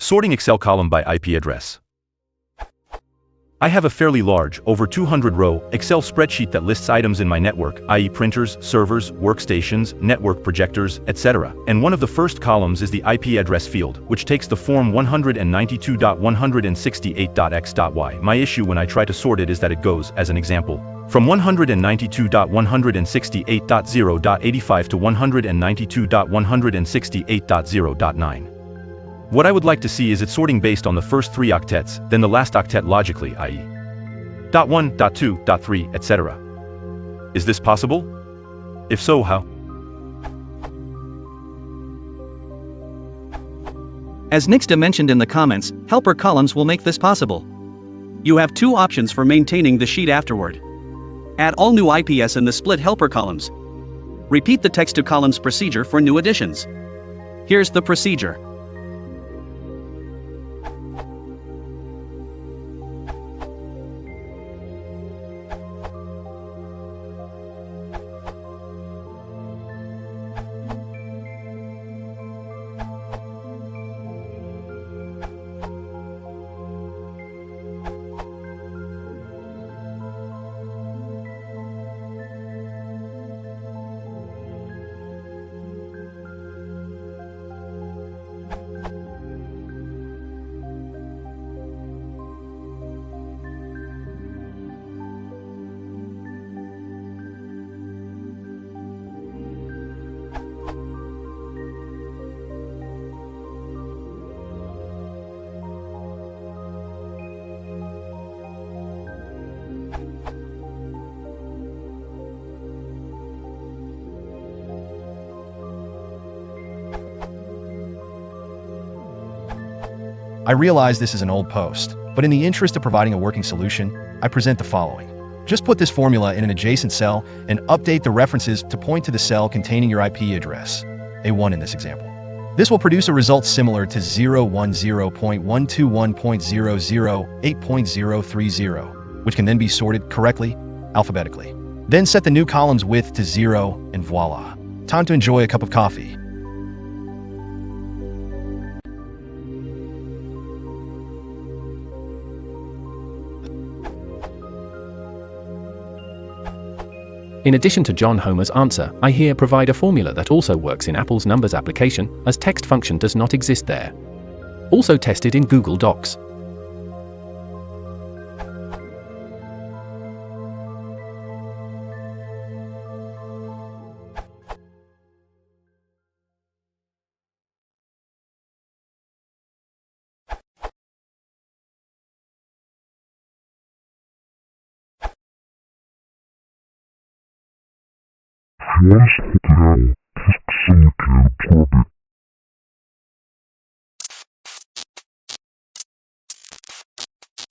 Sorting Excel column by IP address. I have a fairly large, over 200-row, Excel spreadsheet that lists items in my network, i.e. printers, servers, workstations, network projectors, etc. And one of the first columns is the IP address field, which takes the form 192.168.x.y. My issue when I try to sort it is that it goes, as an example, from 192.168.0.85 to 192.168.0.9. What I would like to see is it sorting based on the first 3 octets, then the last octet logically, i.e. .1, .2, .3, etc. Is this possible? If so, how? As Nixta mentioned in the comments, helper columns will make this possible. You have 2 options for maintaining the sheet afterward. Add all new IPs in the split helper columns. Repeat the text to columns procedure for new additions. Here's the procedure. I realize this is an old post, but in the interest of providing a working solution, I present the following. Just put this formula in an adjacent cell and update the references to point to the cell containing your IP address, A1 in this example. This will produce a result similar to 010.121.008.030, which can then be sorted correctly, alphabetically. Then set the new column's width to 0, and voila. Time to enjoy a cup of coffee. In addition to John Homer's answer, I here provide a formula that also works in Apple's Numbers application, as text function does not exist there. Also tested in Google Docs. Flores Hotel, Tuscaloosa, Corbett.